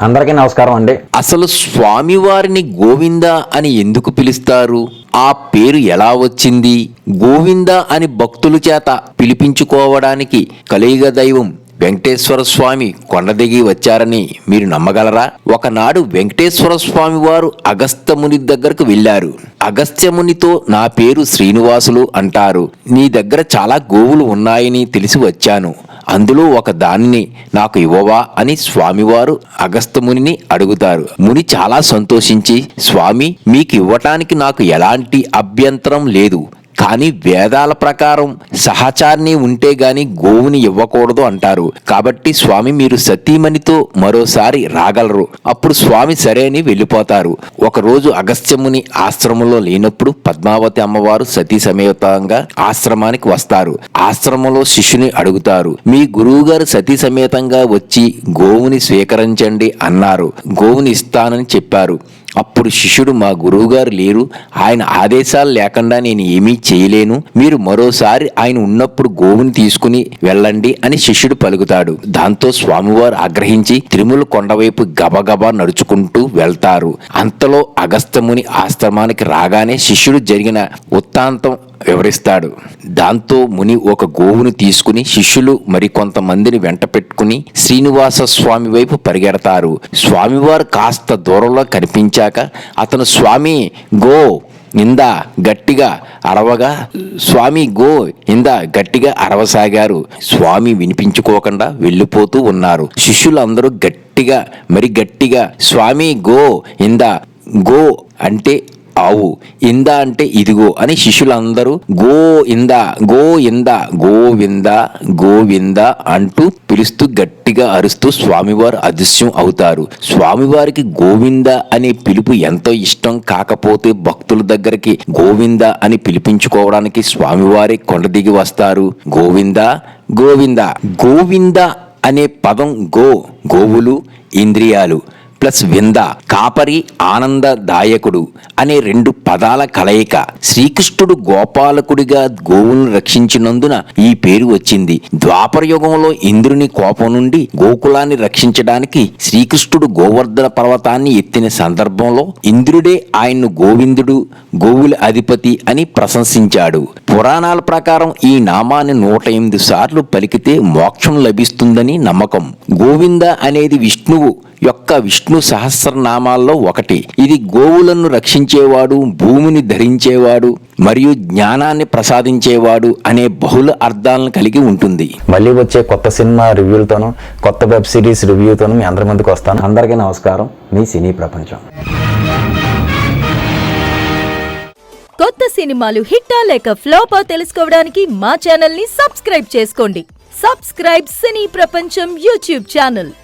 అందరికీ నమస్కారం అండి. అసలు స్వామివారిని గోవింద అని ఎందుకు పిలుస్తారు? ఆ పేరు ఎలా వచ్చింది? గోవింద అని భక్తుల చేత పిలిపించుకోవడానికి కలియుగ దైవం వెంకటేశ్వర స్వామి కొండ దిగి వచ్చారని మీరు నమ్మగలరా? ఒకనాడు వెంకటేశ్వర స్వామి వారు అగస్త్యముని దగ్గరకు వెళ్ళారు. అగస్త్యమునితో నా పేరు శ్రీనివాసులు అంటారు. నీ దగ్గర చాలా గోవులు ఉన్నాయని తెలిసి వచ్చాను. అందులో ఒక దానిని నాకు ఇవ్వవా అని స్వామివారు అగస్త్యమునిని అడుగుతారు. ముని చాలా సంతోషించి, స్వామి మీకు ఇవ్వటానికి నాకు ఎలాంటి అభ్యంతరం లేదు, కానీ వేదాల ప్రకారం సహచారిని ఉంటే గాని గోవుని ఇవ్వకూడదు అంటారు. కాబట్టి స్వామి మీరు సతీమణితో మరోసారి రాగలరు. అప్పుడు స్వామి సరే అని వెళ్ళిపోతారు. ఒకరోజు అగస్త్యముని ఆశ్రమంలో లేనప్పుడు పద్మావతి అమ్మవారు సతీ సమేతంగా ఆశ్రమానికి వస్తారు. ఆశ్రమంలో శిష్యుని అడుగుతారు, మీ గురువు గారు సతీ సమేతంగా వచ్చి గోవుని స్వీకరించండి అన్నారు. గోవుని ఇస్తానని చెప్పారు. అప్పుడు శిష్యుడు, మా గురువుగారు లేరు, ఆయన ఆదేశాలు లేకుండా నేను ఏమీ చేయలేను, మీరు మరోసారి ఆయన ఉన్నప్పుడు గోవుని తీసుకుని వెళ్ళండి అని శిష్యుడు పలుకుతాడు. దాంతో స్వామివారు ఆగ్రహించి తిరుమల కొండవైపు గబగబా నడుచుకుంటూ వెళ్తారు. అంతలో అగస్త్యముని ఆశ్రమానికి రాగానే శిష్యుడు జరిగిన వృత్తాంతం వివరిస్తాడు. దాంతో ముని ఒక గోవును తీసుకుని శిష్యులు మరికొంతమందిని వెంట పెట్టుకుని శ్రీనివాస స్వామి వైపు పరిగెడతారు. స్వామివారు కాస్త దూరంలో కనిపించాక అతను స్వామి గో ఇందా గట్టిగా అరవగా స్వామి గో ఇందా గట్టిగా అరవసాగారు. స్వామి వినిపించుకోకుండా వెళ్ళిపోతూ ఉన్నారు. శిష్యులందరూ గట్టిగా స్వామి గో ఇందా, గో అంటే ఆవు, ఇందా అంటే ఇదిగో అని శిష్యులందరూ గో ఇందా గోవింద గోవింద అంటూ పిలుస్తూ గట్టిగా అరుస్తూ స్వామివారు అదృశ్యం అవుతారు. స్వామివారికి గోవింద అనే పిలుపు ఎంతో ఇష్టం. కాకపోతే భక్తుల దగ్గరికి గోవింద అని పిలిపించుకోవడానికి స్వామివారి కొండ దిగి వస్తారు. గోవింద గోవింద గోవింద అనే పదం గోవులు, ఇంద్రియాలు ప్లస్ వింద, కాపరి, ఆనందదాయకుడు అనే రెండు పదాల కలయిక. శ్రీకృష్ణుడు గోపాలకుడిగా గోవులను రక్షించినందున ఈ పేరు వచ్చింది. ద్వాపర యుగంలో ఇంద్రుని కోపం నుండి గోకులాన్ని రక్షించడానికి శ్రీకృష్ణుడు గోవర్ధన పర్వతాన్ని ఎత్తిన సందర్భంలో ఇంద్రుడే ఆయన్ను గోవిందుడు, గోవుల అధిపతి అని ప్రశంసించాడు. పురాణాల ప్రకారం ఈ నామాన్ని 108 సార్లు పలికితే మోక్షం లభిస్తుందని నమ్మకం. గోవింద అనేది విష్ణువు యొక్క విష్ణు సహస్రనామాల్లో ఒకటి. ఇది గోవులను రక్షించేవాడు, భూమిని ధరించేవాడు మరియు జ్ఞానాన్ని ప్రసాదించేవాడు అనే బహుళ అర్థాలను కలిగి ఉంటుంది. మళ్ళీ వచ్చే కొత్త సినిమా రివ్యూలతోనూ కొత్త వెబ్ సిరీస్ రివ్యూతోనూ మీ అందరి ముందుకు వస్తాను. అందరికీ నమస్కారం. మీ సినీ ప్రపంచం. కొత్త సినిమాలు హిట్టా లేక ఫ్లాపా తెలుసుకోవడానికి మా ఛానల్ ని సబ్స్క్రైబ్ చేసుకోండి. సబ్స్క్రైబ్ సినీ ప్రపంచం యూట్యూబ్ ఛానల్.